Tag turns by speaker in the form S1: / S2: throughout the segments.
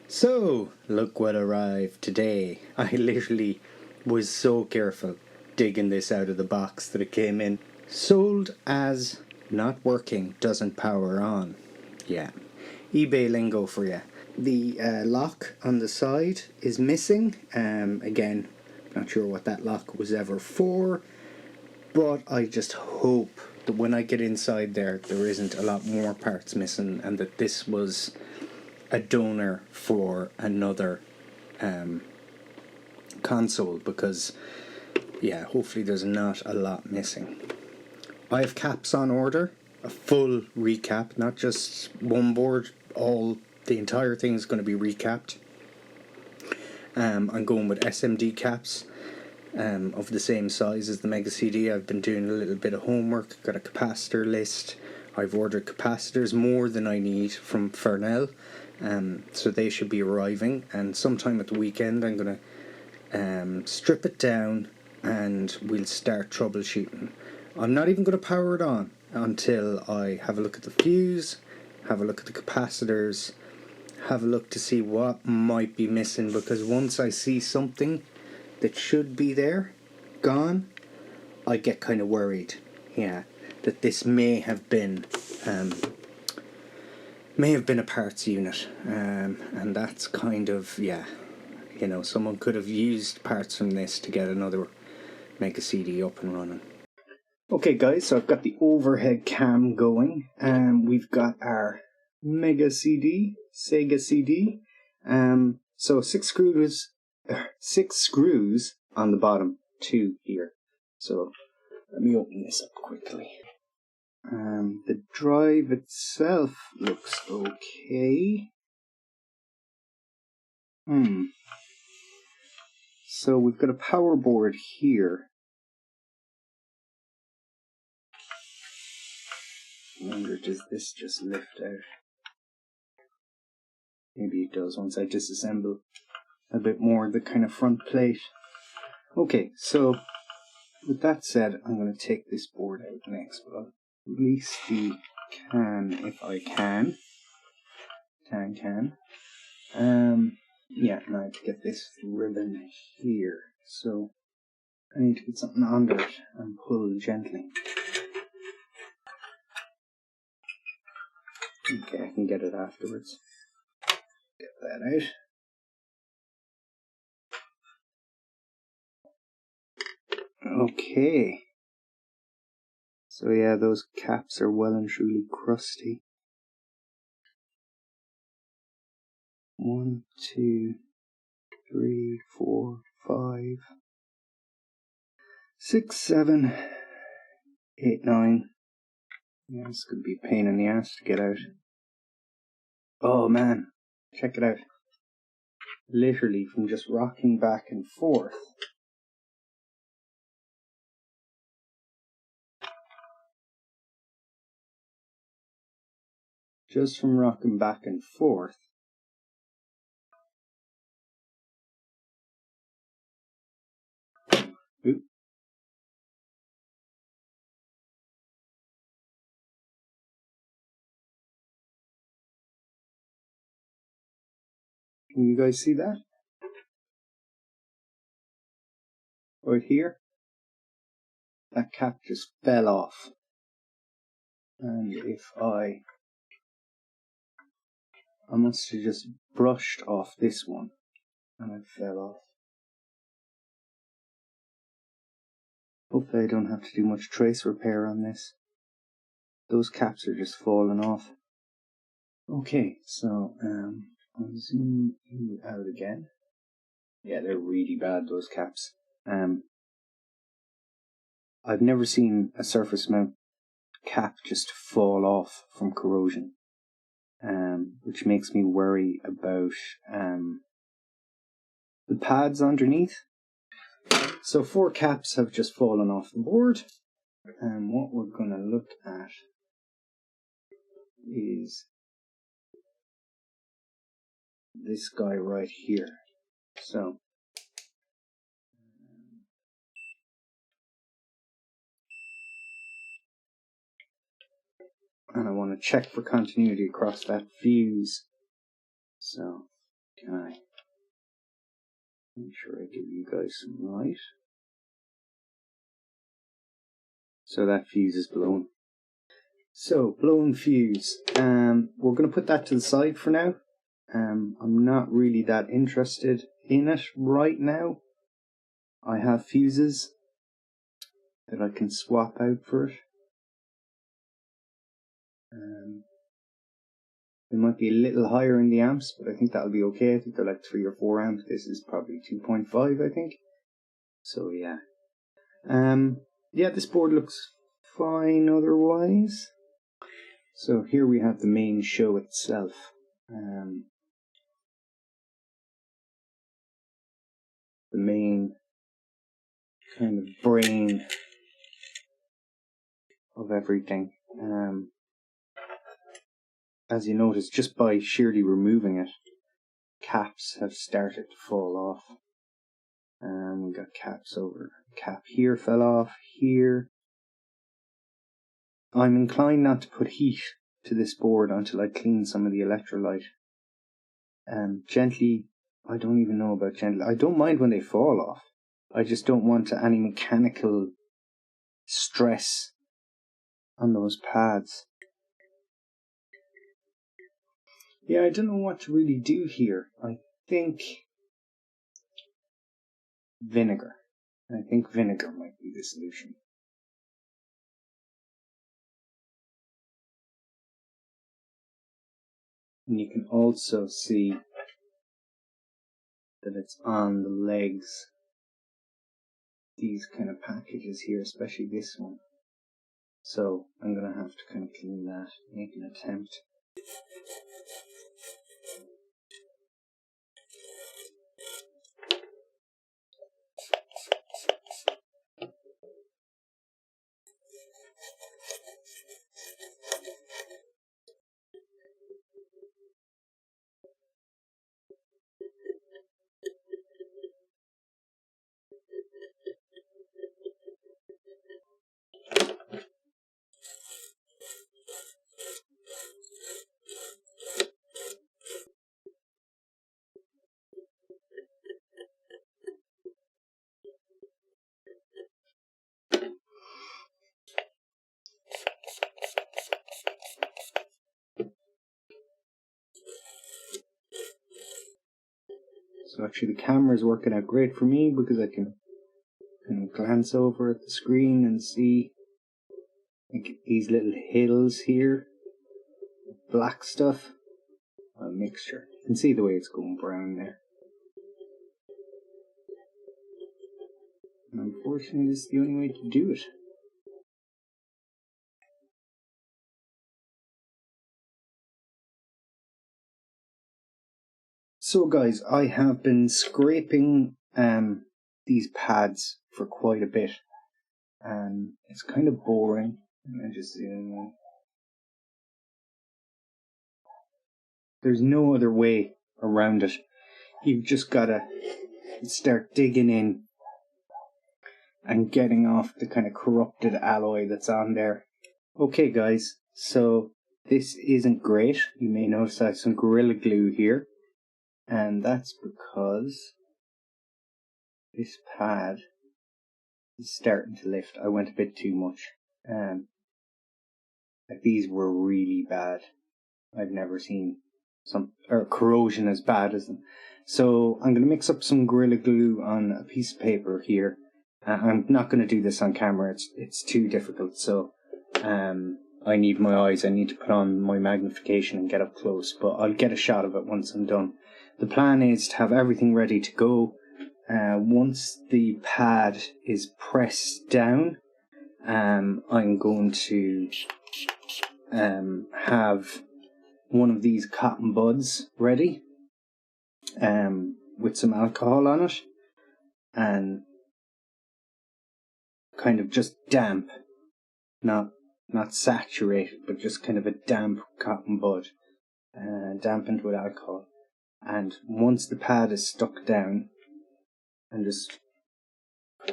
S1: So, look what arrived today. I literally was so careful digging this out of the box that it came in. Sold as not working, doesn't power on. Yeah, eBay lingo for you. The lock on the side is missing. Again, not sure what that lock was ever for, but I just hope that when I get inside there isn't a lot more parts missing, and that this was a donor for another console, because yeah, hopefully there's not a lot missing. I have caps on order, a full recap, not just one board, the entire thing is going to be recapped. I'm going with SMD caps of the same size as the Mega CD. I've been doing a little bit of homework, got a capacitor list. I've ordered capacitors more than I need from Fernell, so they should be arriving, and sometime at the weekend I'm going to strip it down and we'll start troubleshooting. I'm not even going to power it on until I have a look at the fuse, have a look at the capacitors, have a look to see what might be missing, because once I see something that should be there gone, I get kind of worried, yeah, that this may have been a parts unit, and that's kind of, yeah, you know, someone could have used parts from this to get another Mega CD up and running. Okay guys, so I've got the overhead cam going, and we've got our Mega CD, SEGA CD. So six screws on the bottom, 2 here. So let me open this up quickly. The drive itself looks okay. So we've got a power board here. I wonder, does this just lift out? Maybe it does once I disassemble a bit more of the kind of front plate. Okay, so with that said, I'm going to take this board out next, but I'll release the can if I can. Yeah, and I have to get this ribbon here. So I need to get something under it and pull gently. Okay, I can get it afterwards. Get that out. Okay. So yeah, those caps are well and truly crusty. 1, 2, 3, 4, 5, 6, 7, 8, 9. Yeah, it's going to be a pain in the ass to get out. Oh man, check it out. Literally from just rocking back and forth. Just from rocking back and forth. Oop. Can you guys see that? Right here? That cap just fell off. And if I must have just brushed off this one and it fell off. Hopefully I don't have to do much trace repair on this. Those caps are just falling off. Okay, so I'll zoom you out again. Yeah, they're really bad, those caps. I've never seen a surface mount cap just fall off from corrosion, which makes me worry about the pads underneath. So 4 caps have just fallen off the board, and what we're going to look at is this guy right here. So and I want to check for continuity across that fuse. So, can I make sure I give you guys some light? So that fuse is blown. So, blown fuse. We're going to put that to the side for now. I'm not really that interested in it right now. I have fuses that I can swap out for it. They might be a little higher in the amps, but I think that'll be okay. I think they're like 3 or 4 amps. This is probably 2.5, I think. So yeah. Yeah, this board looks fine otherwise. So here we have the main show itself. The main kind of brain of everything. As you notice, just by sheerly removing it, caps have started to fall off. We got caps over. Cap here fell off, here. I'm inclined not to put heat to this board until I clean some of the electrolyte. Gently, I don't even know about gently. I don't mind when they fall off. I just don't want any mechanical stress on those pads. Yeah, I don't know what to really do here. I think vinegar. I think vinegar might be the solution. And you can also see that it's on the legs. These kind of packages here, especially this one. So I'm going to have to kind of clean that, make an attempt. So actually the camera is working out great for me because I can kind of glance over at the screen and see like these little hills here, black stuff, a mixture. You can see the way it's going brown there. And unfortunately this is the only way to do it. So guys, I have been scraping these pads for quite a bit. It's kind of boring. Let me just zoom in. There's no other way around it. You've just gotta start digging in and getting off the kind of corrupted alloy that's on there. Okay guys, so this isn't great. You may notice I have some Gorilla Glue here. And that's because this pad is starting to lift. I went a bit too much. Like these were really bad. I've never seen corrosion as bad as them. So I'm going to mix up some Gorilla Glue on a piece of paper here. I'm not going to do this on camera. It's too difficult. So I need my eyes. I need to put on my magnification and get up close. But I'll get a shot of it once I'm done. The plan is to have everything ready to go. Once the pad is pressed down, I'm going to have one of these cotton buds ready with some alcohol on it and kind of just damp, not saturated, but just kind of a damp cotton bud, dampened with alcohol. And once the pad is stuck down, I'm just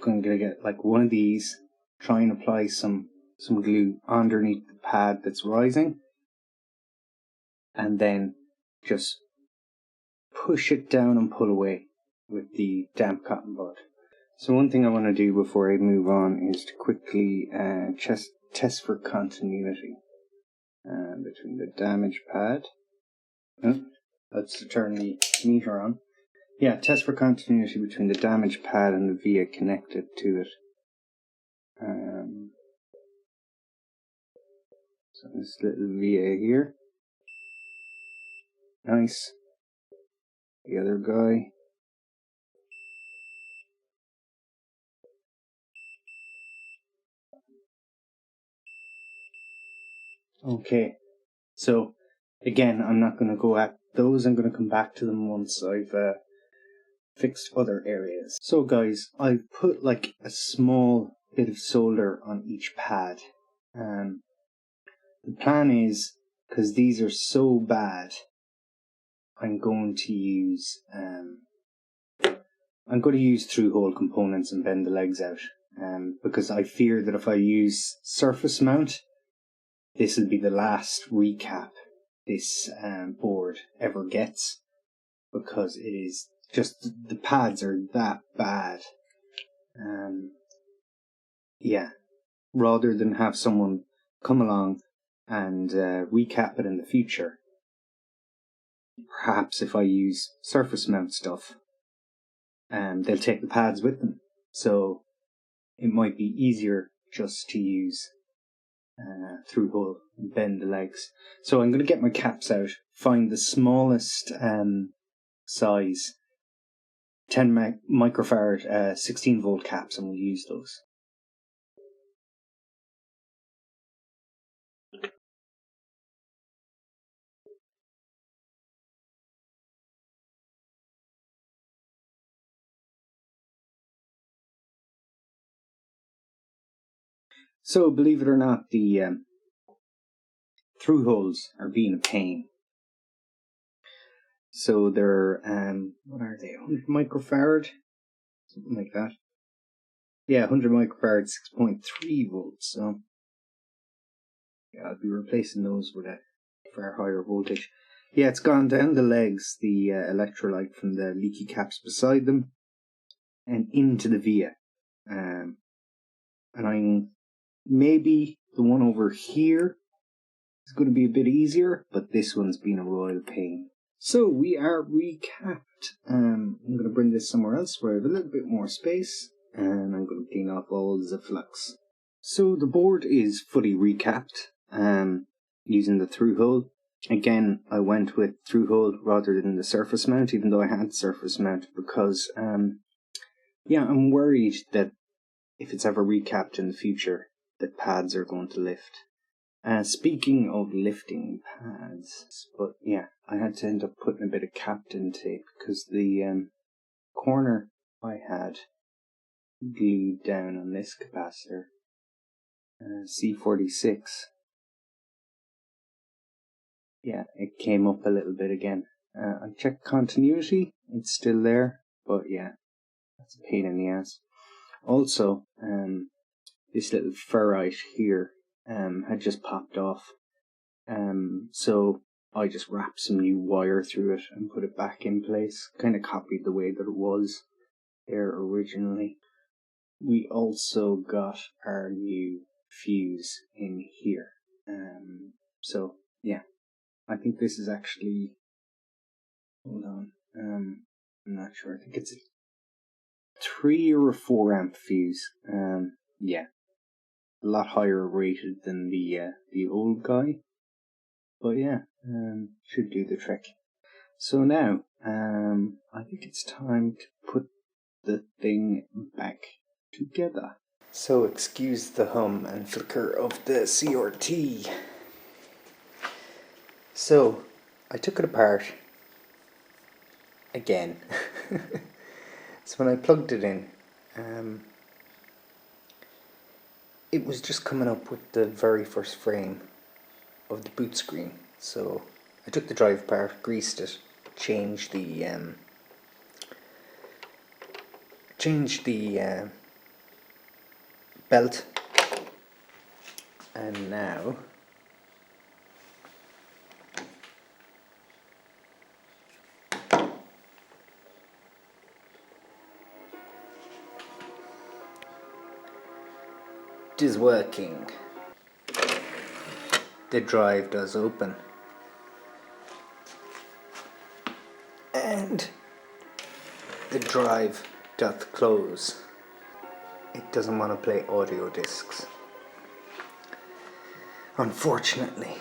S1: going to get like one of these, try and apply some some glue underneath the pad that's rising, and then just push it down and pull away with the damp cotton bud. So one thing I want to do before I move on is to quickly test for continuity between the damaged pad. Let's turn the meter on. Yeah, test for continuity between the damaged pad and the via connected to it. So this little via here. Nice. The other guy. Okay. So, again, I'm not going to go at those. I'm going to come back to them once I've fixed other areas. So guys, I've put like a small bit of solder on each pad. The plan is, because these are so bad, I'm going to use through-hole components and bend the legs out. Because I fear that if I use surface mount, this will be the last recap this board ever gets, because it is just, the pads are that bad. Yeah, rather than have someone come along and recap it in the future, perhaps if I use surface mount stuff, they'll take the pads with them. So it might be easier just to use through hole and bend the legs. So I'm going to get my caps out, find the smallest size 10 microfarad 16 volt caps, and we'll use those. So believe it or not, the through holes are being a pain. So they're what are they, 100 microfarad, something like that. Yeah, 100 microfarad, 6.3 volts. So yeah, I'll be replacing those with a far higher voltage. Yeah, it's gone down the legs, the electrolyte from the leaky caps beside them, and into the via. And I'm maybe the one over here is going to be a bit easier, but this one's been a royal pain. So we are recapped. I'm going to bring this somewhere else where I have a little bit more space, and I'm going to clean off all the flux. So the board is fully recapped using the through hole. Again, I went with through hole rather than the surface mount, even though I had surface mount, because yeah, I'm worried that if it's ever recapped in the future, that pads are going to lift. Speaking of lifting pads, but yeah, I had to end up putting a bit of Captain tape because the corner I had glued down on this capacitor, C46. Yeah, it came up a little bit again. I checked continuity, it's still there, but yeah, that's a pain in the ass. Also, this little ferrite here had just popped off. So I just wrapped some new wire through it and put it back in place. Kind of copied the way that it was there originally. We also got our new fuse in here. So yeah, I think this is actually, hold on, I'm not sure. I think it's a 3 or a 4 amp fuse. Yeah, a lot higher rated than the old guy. But yeah, should do the trick. So now, I think it's time to put the thing back together. So excuse the hum and flicker of the CRT. So, I took it apart again. So when I plugged it in, it was just coming up with the very first frame of the boot screen. So I took the drive apart, greased it, changed the belt, And now it is working. The drive does open. And the drive doth close. It doesn't want to play audio discs, unfortunately.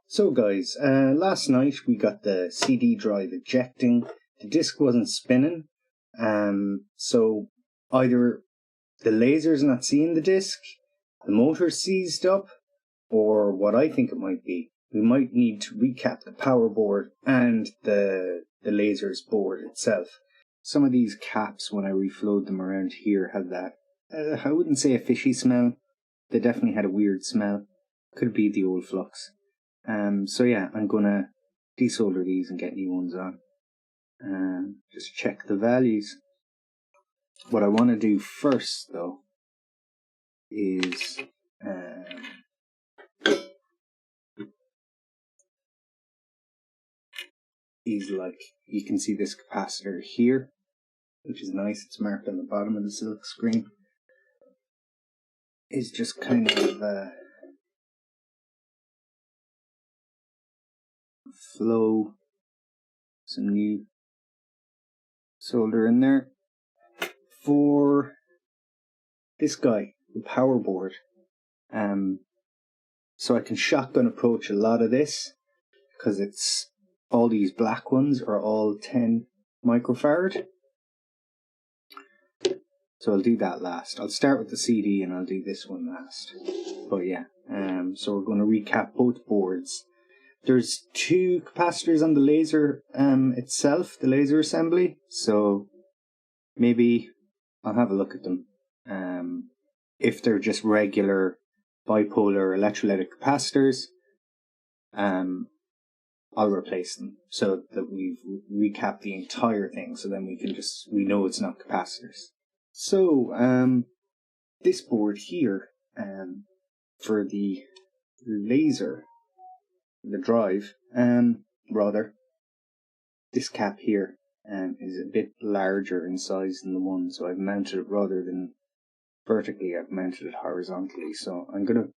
S1: So guys, last night we got the CD drive ejecting. The disc wasn't spinning, so either the laser's not seeing the disc, the motor's seized up, or what I think it might be, we might need to recap the power board and the laser's board itself. Some of these caps, when I reflowed them around here, had that, I wouldn't say a fishy smell. They definitely had a weird smell. Could be the old flux. So yeah, I'm gonna desolder these and get new ones on. Just check the values. What I want to do first, though, is like, you can see this capacitor here, which is nice. It's marked on the bottom of the silk screen. Is just kind of flow some new solder in there. For this guy, the power board, so I can shotgun approach a lot of this, because it's all these black ones are all 10 microfarad. So I'll do that last. I'll start with the CD and I'll do this one last. But yeah, so we're going to recap both boards. There's 2 capacitors on the laser itself, the laser assembly. So maybe I'll have a look at them. If they're just regular bipolar electrolytic capacitors, I'll replace them so that we've recapped the entire thing, so then we know it's not capacitors. So, this board here, for the laser, the drive, this cap here, is a bit larger in size than the one, so I've mounted it rather than vertically, I've mounted it horizontally. So I'm going to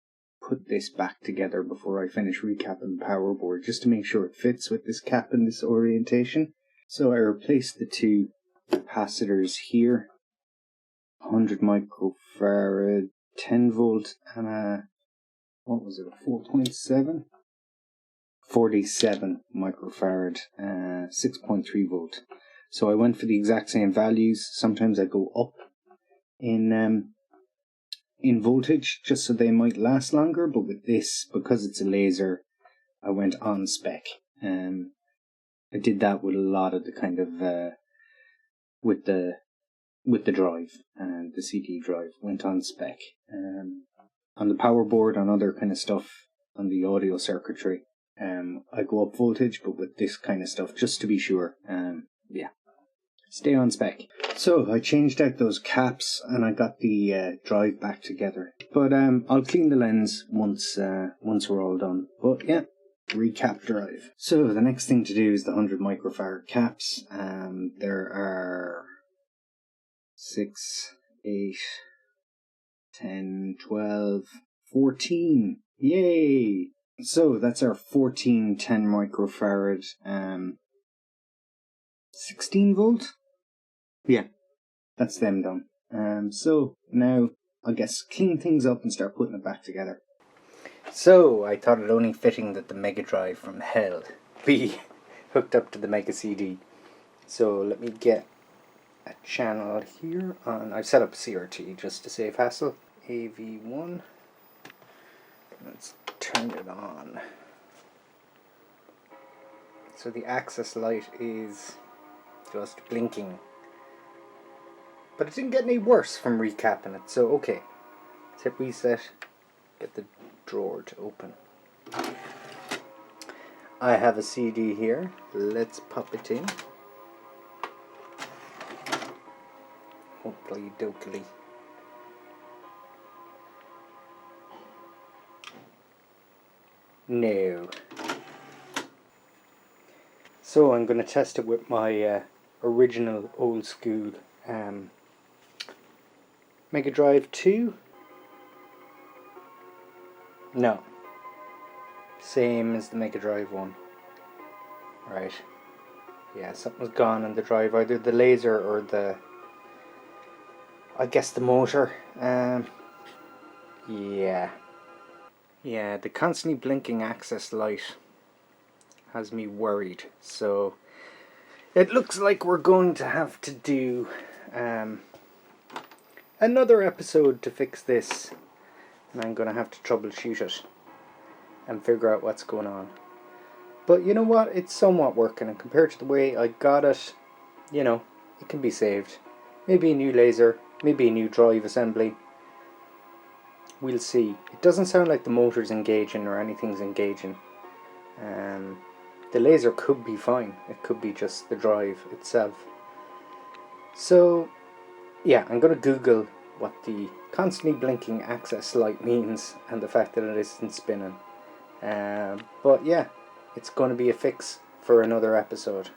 S1: put this back together before I finish recapping the power board, just to make sure it fits with this cap and this orientation. So I replaced the 2 capacitors here, 100 microfarad, 10 volt, and a, what was it, 4.7? 47 microfarad, 6.3 volt. So I went for the exact same values. Sometimes I go up in voltage just so they might last longer, but with this, because it's a laser, I went on spec. I did that with a lot of the kind of with the drive and the CD drive, went on spec. On the power board, on other kind of stuff, on the audio circuitry, I go up voltage, but with this kind of stuff, just to be sure, yeah, stay on spec. So I changed out those caps and I got the drive back together. But I'll clean the lens once we're all done. But yeah, recap drive. So the next thing to do is the 100 microfarad caps. There are 6, 8, 10, 12, 14. Yay! So that's our 14 10 microfarad 16 volt. Yeah, that's them done. So now I guess clean things up and start putting it back together. So I thought it only fitting that the Mega Drive from hell be hooked up to the Mega CD. So let me get a channel here on. I've set up CRT just to save hassle. AV1. Let's turn it on. So the access light is just blinking. But it didn't get any worse from recapping it, so okay. Let's hit reset, get the drawer to open. I have a CD here, let's pop it in. Hopefully dokily. No. So I'm going to test it with my original old school Mega Drive 2. No. Same as the Mega Drive 1. Right. Yeah, something's gone in the drive, either the laser or I guess the motor. Yeah. Yeah, the constantly blinking access light has me worried. So it looks like we're going to have to do another episode to fix this. And I'm going to have to troubleshoot it and figure out what's going on. But you know what? It's somewhat working, and compared to the way I got it, you know, it can be saved. Maybe a new laser, maybe a new drive assembly. We'll see. It doesn't sound like the motor's engaging or anything's engaging. The laser could be fine. It could be just the drive itself. So, yeah, I'm going to Google what the constantly blinking access light means and the fact that it isn't spinning. But yeah, it's going to be a fix for another episode.